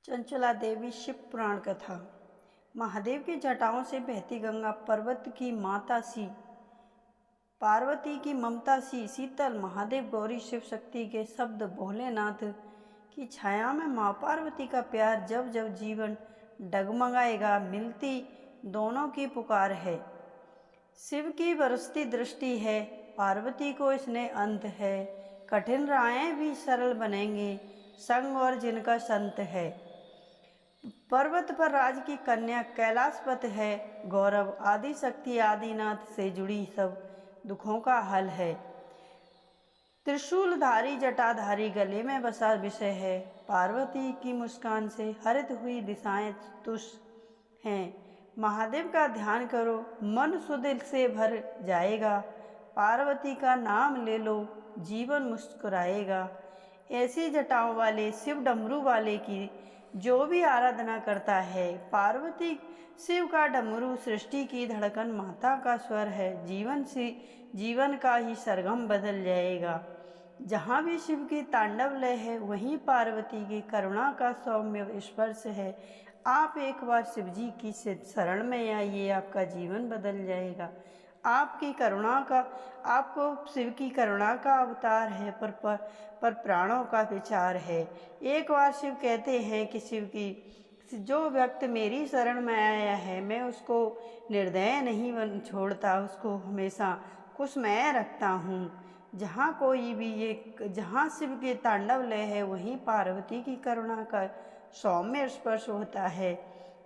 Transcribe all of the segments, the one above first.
चंचला देवी शिव पुराण कथा। महादेव की जटाओं से बहती गंगा, पर्वत की माता सी, पार्वती की ममता सी शीतल, महादेव गौरी शिव शक्ति के शब्द, भोलेनाथ की छाया में माँ पार्वती का प्यार, जब जब जीवन डगमगाएगा मिलती दोनों की पुकार है। शिव की बरसती दृष्टि है, पार्वती को स्नेह अंत है, कठिन राहें भी सरल बनेंगे संग और जिनका संत है। पर्वत पर राज की कन्या कैलाशपत है, गौरव आदि शक्ति आदिनाथ से जुड़ी सब दुखों का हल है। त्रिशूलधारी जटाधारी गले में बसा विषय है, पार्वती की मुस्कान से हरित हुई दिशाएं तुष हैं। महादेव का ध्यान करो, मन सुदिल से भर जाएगा, पार्वती का नाम ले लो जीवन मुस्कुराएगा। ऐसी जटाओं वाले शिव डमरू वाले की जो भी आराधना करता है, पार्वती शिव का डमरू सृष्टि की धड़कन, माता का स्वर है, जीवन का ही सरगम बदल जाएगा। जहाँ भी शिव की तांडव लय है, वहीं पार्वती की करुणा का सौम्य स्पर्श है। आप एक बार शिव जी की शरण में आइए, आपका जीवन बदल जाएगा। आपकी करुणा का, आपको शिव की करुणा का अवतार है, पर प्राणों का विचार है। एक बार शिव कहते हैं कि जो व्यक्ति मेरी शरण में आया है, मैं उसको निर्दय नहीं छोड़ता, उसको हमेशा खुशमय रखता हूँ। जहाँ शिव के तांडव लय है, वहीं पार्वती की करुणा का सौम्य स्पर्श होता है।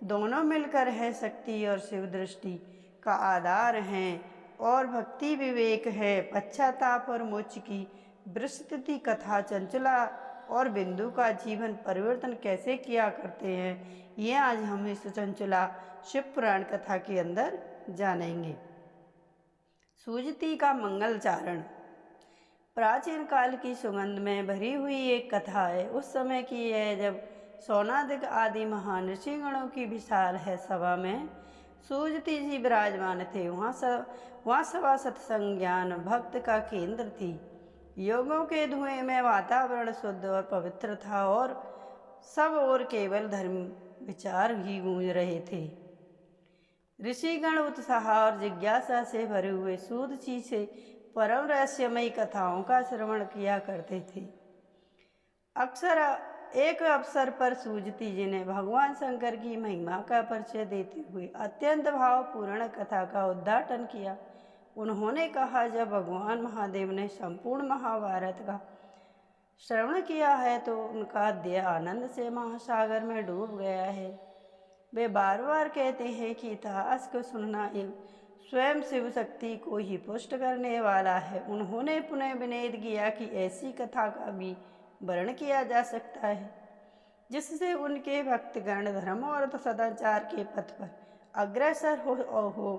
दोनों मिलकर है शक्ति और शिव दृष्टि का आधार हैं, और भक्ति विवेक है, पश्चाताप और मोक्ष की विस्तृति कथा। चंचला और बिंदु का जीवन परिवर्तन कैसे किया करते हैं, ये आज हम इस चंचला शिव पुराण कथा के अंदर जानेंगे। सूजती का मंगलचारण। प्राचीन काल की सुगंध में भरी हुई एक कथा है। उस समय की है जब सौनादिक आदि महान ऋषिगणों की विशाल है सभा में सूजती जी विराजमान थे। वहाँ सभा सत्संग ज्ञान भक्त का केंद्र थी। योगों के धुएं में वातावरण शुद्ध और पवित्र था, और सब और केवल धर्म विचार ही गूंज रहे थे। ऋषिगण उत्साह और जिज्ञासा से भरे हुए सूद जी से परम रहस्यमयी कथाओं का श्रवण किया करते थे। एक अवसर पर सूजती जी ने भगवान शंकर की महिमा का परिचय देते हुए अत्यंत भावपूर्ण कथा का उद्घाटन किया। उन्होंने कहा, जब भगवान महादेव ने संपूर्ण महाभारत का श्रवण किया है तो उनका देह आनंद से महासागर में डूब गया है। वे बार बार कहते हैं कि इतिहास को सुनना स्वयं शिव शक्ति को ही पुष्ट करने वाला है। उन्होंने पुनः विनय किया कि ऐसी कथा का भी वर्ण किया जा सकता है, जिससे उनके भक्तगण धर्म और सदाचार के पथ पर अग्रसर हो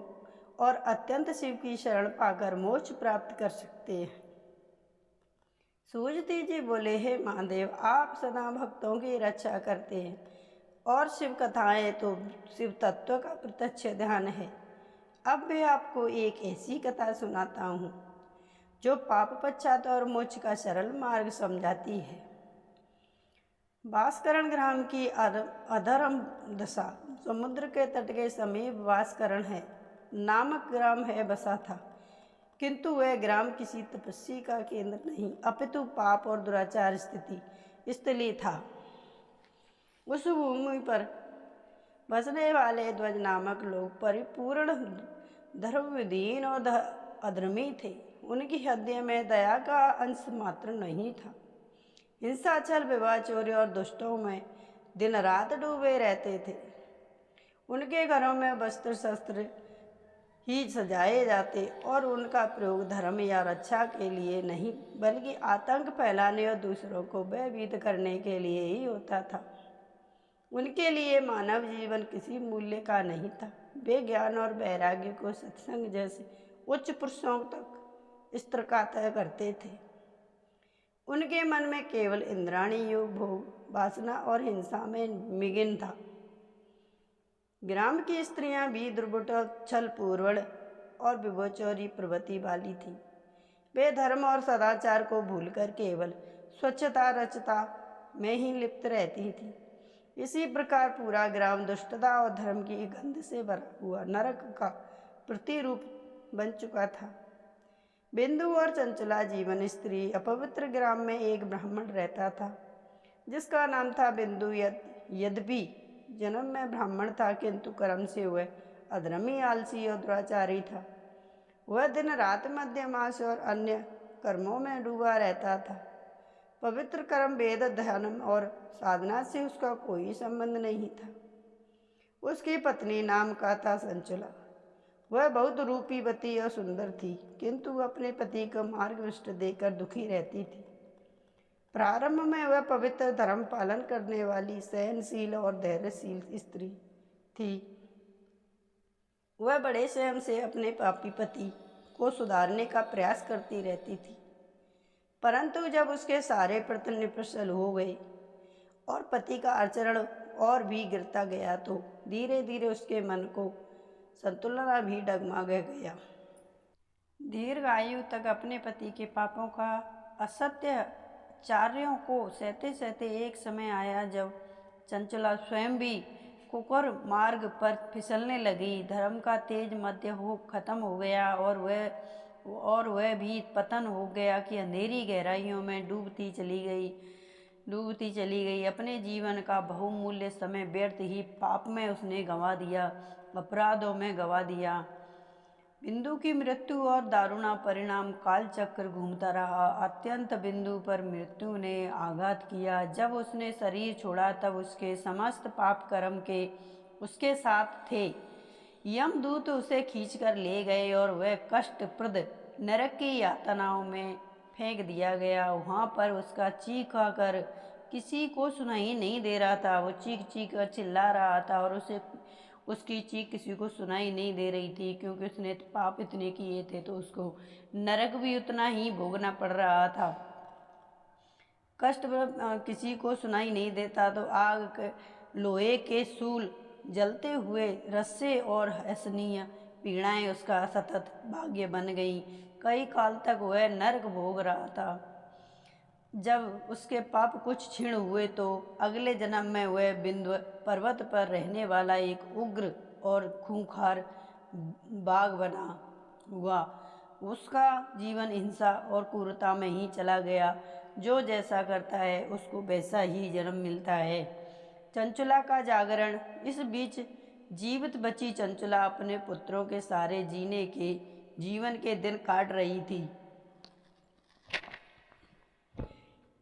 और अत्यंत शिव की शरण पाकर मोक्ष प्राप्त कर सकते हैं। सूजती जी बोले, हे महादेव, आप सदा भक्तों की रक्षा करते हैं, और शिव कथाएं तो शिव तत्व का प्रत्यक्ष ध्यान है। अब मैं आपको एक ऐसी कथा सुनाता हूँ जो पाप पश्चात और मोक्ष का सरल मार्ग समझाती है। भास्करण ग्राम की अधर्म दशा समुद्र के तट के समीप भास्करण है नामक ग्राम है बसा था, किंतु वह ग्राम किसी तपस्या का केंद्र नहीं, अपितु पाप और दुराचार स्थली था। उस भूमि पर बसने वाले ध्वज नामक लोग परिपूर्ण धर्मविहीन और अधर्मी थे। उनकी हृदय में दया का अंश मात्र नहीं था। हिंसा, छल, विवाह, चोरी और दुष्टों में दिन रात डूबे रहते थे। उनके घरों में वस्त्र शस्त्र ही सजाए जाते, और उनका प्रयोग धर्म या रक्षा के लिए नहीं, बल्कि आतंक फैलाने और दूसरों को भयभीत करने के लिए ही होता था। उनके लिए मानव जीवन किसी मूल्य का नहीं था। वे ज्ञान और वैराग्य को सत्संग जैसे उच्च पुरुषों तक स्तर का तय करते थे। उनके मन में केवल इंद्राणी योग, भोग, वासना और हिंसा में मिगिन था। ग्राम की स्त्रियां भी दुर्बट, छल पूर्वण और विभोचौरी प्रवृत्ति वाली थी। वे धर्म और सदाचार को भूलकर केवल स्वच्छता रचता में ही लिप्त रहती थी। इसी प्रकार पूरा ग्राम दुष्टता और धर्म की गंध से भरा हुआ नरक का प्रतिरूप बन चुका था। बिंदु और चंचला जीवन स्त्री अपवित्र ग्राम में एक ब्राह्मण रहता था जिसका नाम था बिंदु। यद्यपि जन्म में ब्राह्मण था किंतु कर्म से वह अधर्मी, आलसी और दुराचारी था। वह दिन रात मध्यमास और अन्य कर्मों में डूबा रहता था। पवित्र कर्म, वेद ध्यान और साधना से उसका कोई संबंध नहीं था। उसकी पत्नी नाम का था चंचला। वह बहुत रूपीवती और सुंदर थी किंतु अपने पति को मार्गभ्रष्ट देकर दुखी रहती थी। प्रारंभ में वह पवित्र धर्म पालन करने वाली, सहनशील और धैर्यशील स्त्री थी। वह बड़े संयम से अपने पापी पति को सुधारने का प्रयास करती रहती थी, परंतु जब उसके सारे प्रयत्न निष्फल हो गए और पति का आचरण और भी गिरता गया तो धीरे धीरे उसके मन को संतुलन भी डगमगा गया। दीर्घ आयु तक अपने पति के पापों का असत्य चार्यों को सहते सहते एक समय आया जब चंचला स्वयं भी कुकर मार्ग पर फिसलने लगी। धर्म का तेज मध्य हो खत्म हो गया और वह भी पतन हो गया कि अंधेरी गहराइयों में डूबती चली गई। अपने जीवन का बहुमूल्य समय व्यर्थ ही पाप में उसने गंवा दिया, अपराधों में गंवा दिया। बिंदु की मृत्यु और दारुणा परिणाम काल चक्र घूमता रहा। अत्यंत बिंदु पर मृत्यु ने आघात किया। जब उसने शरीर छोड़ा तब उसके समस्त पाप कर्म के उसके साथ थे। यमदूत उसे खींचकर ले गए और वह कष्टप्रद नरक की यातनाओं में फेंक दिया गया। वहाँ पर उसका चीखा कर किसी को सुनाई नहीं दे रहा था। वो चीख कर चिल्ला रहा था और उसकी चीख किसी को सुनाई नहीं दे रही थी क्योंकि उसने पाप इतने किए थे तो उसको नरक भी उतना ही भोगना पड़ रहा था। कष्ट किसी को सुनाई नहीं देता तो आग, लोहे के सूल, जलते हुए रस्से और असहनीय पीड़ाएं उसका सतत भाग्य बन गई। कई काल तक वह नरक भोग रहा था। जब उसके पाप कुछ क्षीण हुए तो अगले जन्म में वह बिंदु पर्वत पर रहने वाला एक उग्र और खूंखार बाघ बना हुआ। उसका जीवन हिंसा और क्रूरता में ही चला गया। जो जैसा करता है उसको वैसा ही जन्म मिलता है। चंचला का जागरण। इस बीच जीवित बची चंचला अपने पुत्रों के सारे जीवन के दिन काट रही थी,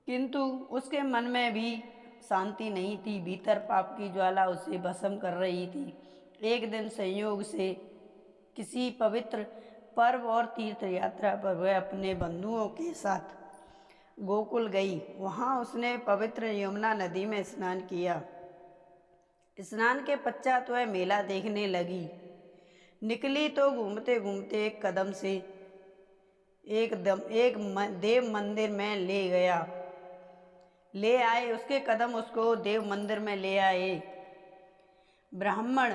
किंतु उसके मन में भी शांति नहीं थी। भीतर पाप की ज्वाला उसे भस्म कर रही थी। एक दिन संयोग से किसी पवित्र पर्व और तीर्थ यात्रा पर वह अपने बंधुओं के साथ गोकुल गई। वहाँ उसने पवित्र यमुना नदी में स्नान किया। स्नान के पश्चात वह मेला देखने लगी। निकली तो घूमते घूमते एक कदम से एक देव मंदिर में ले आए। उसके कदम उसको देव मंदिर में ले आए। ब्राह्मण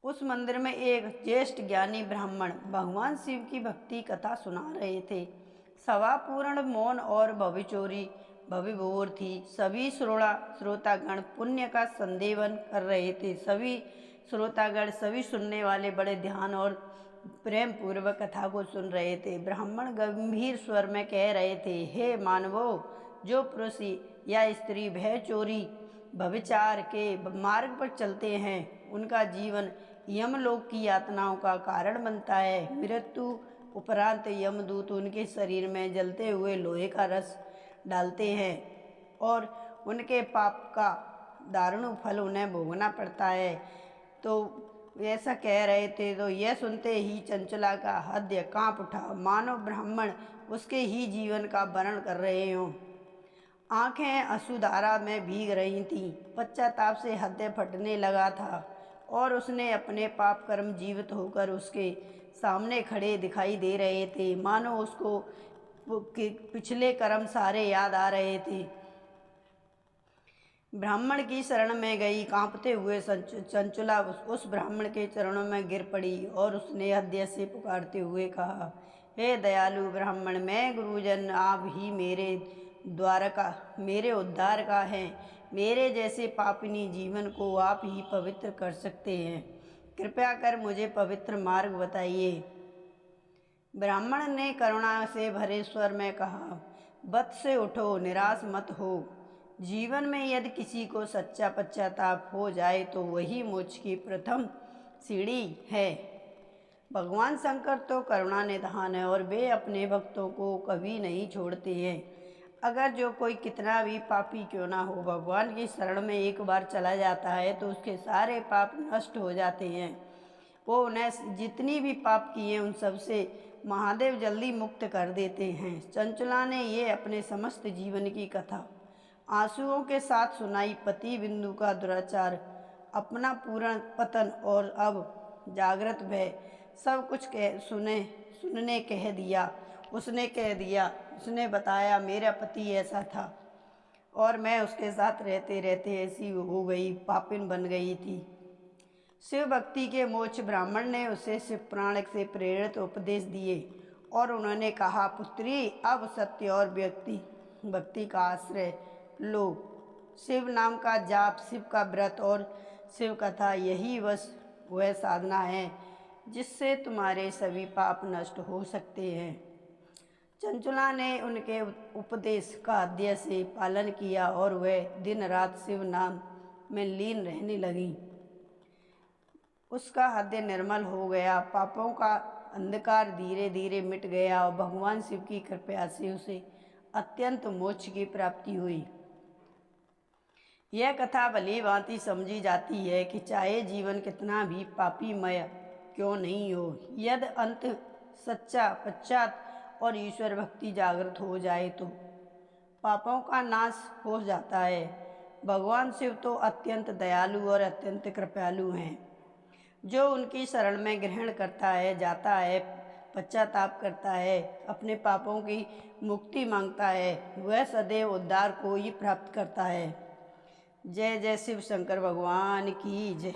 उस मंदिर में एक ज्येष्ठ ज्ञानी ब्राह्मण भगवान शिव की भक्ति कथा सुना रहे थे। सभा पूर्ण मौन और भविभोर थी। सभी श्रोतागण पुण्य का संदेवन कर रहे थे। सभी श्रोतागण, सभी सुनने वाले बड़े ध्यान और प्रेम पूर्वक कथा को सुन रहे थे। ब्राह्मण गंभीर स्वर में कह रहे थे, हे मानवो, जो पुरुष या स्त्री भय, चोरी, व्यभिचार के मार्ग पर चलते हैं उनका जीवन यमलोक की यातनाओं का कारण बनता है। मृत्यु उपरांत यमदूत उनके शरीर में जलते हुए लोहे का रस डालते हैं और उनके पाप का दारुण फल उन्हें भोगना पड़ता है। तो ऐसा कह रहे थे तो यह सुनते ही चंचला का हृदय कांप उठा, मानो ब्राह्मण उसके ही जीवन का वर्णन कर रहे हों। आंखें अश्रुधारा में भीग रही थीं। पश्चाताप से हृदय फटने लगा था और उसने अपने पाप कर्म जीवित होकर उसके सामने खड़े दिखाई दे रहे थे। मानो उसको पिछले कर्म सारे याद आ रहे थे। ब्राह्मण की शरण में गई। कांपते हुए चंचला उस ब्राह्मण के चरणों में गिर पड़ी और उसने हृदय से पुकारते हुए कहा, हे दयालु ब्राह्मण, मैं गुरुजन, आप ही मेरे द्वारका मेरे उद्धार का है। मेरे जैसे पापिनी जीवन को आप ही पवित्र कर सकते हैं। कृपया कर मुझे पवित्र मार्ग बताइए। ब्राह्मण ने करुणा से भरे स्वर में कहा, वत्स से उठो, निराश मत हो। जीवन में यदि किसी को सच्चा पश्चाताप हो जाए तो वही मोक्ष की प्रथम सीढ़ी है। भगवान शंकर तो करुणा निधान है और वे अपने भक्तों को कभी नहीं छोड़ते हैं। अगर जो कोई कितना भी पापी क्यों ना हो, भगवान की शरण में एक बार चला जाता है तो उसके सारे पाप नष्ट हो जाते हैं। वो उन्हें जितनी भी पाप किए उन सब से महादेव जल्दी मुक्त कर देते हैं। चंचला ने ये अपने समस्त जीवन की कथा आंसुओं के साथ सुनाई। पति बिंदु का दुराचार, अपना पूर्ण पतन और अब जागृत भय, सब कुछ सुनने कह दिया। उसने बताया, मेरा पति ऐसा था और मैं उसके साथ रहते रहते ऐसी हो गई, पापिन बन गई थी। शिव भक्ति के मोक्ष ब्राह्मण ने उसे शिव पुराण से प्रेरित उपदेश दिए और उन्होंने कहा, पुत्री अब सत्य और भक्ति का आश्रय लो। शिव नाम का जाप, शिव का व्रत और शिव कथा, यही वह साधना है जिससे तुम्हारे सभी पाप नष्ट हो सकते हैं। चंचला ने उनके उपदेश का अध्यय से पालन किया और वह दिन रात शिव नाम में लीन रहने लगी। उसका हृदय निर्मल हो गया, पापों का अंधकार धीरे धीरे मिट गया और भगवान शिव की कृपा से उसे अत्यंत मोक्ष की प्राप्ति हुई। यह कथा भली भांति समझी जाती है कि चाहे जीवन कितना भी पापीमय क्यों नहीं हो, यदि अंत सच्चा पश्चात और ईश्वर भक्ति जागृत हो जाए तो पापों का नाश हो जाता है। भगवान शिव तो अत्यंत दयालु और अत्यंत कृपालु हैं। जो उनकी शरण में ग्रहण करता है, जाता है, पश्चाताप करता है, अपने पापों की मुक्ति मांगता है, वह सदैव उद्धार को ही प्राप्त करता है। जय जय शिव शंकर भगवान की जय।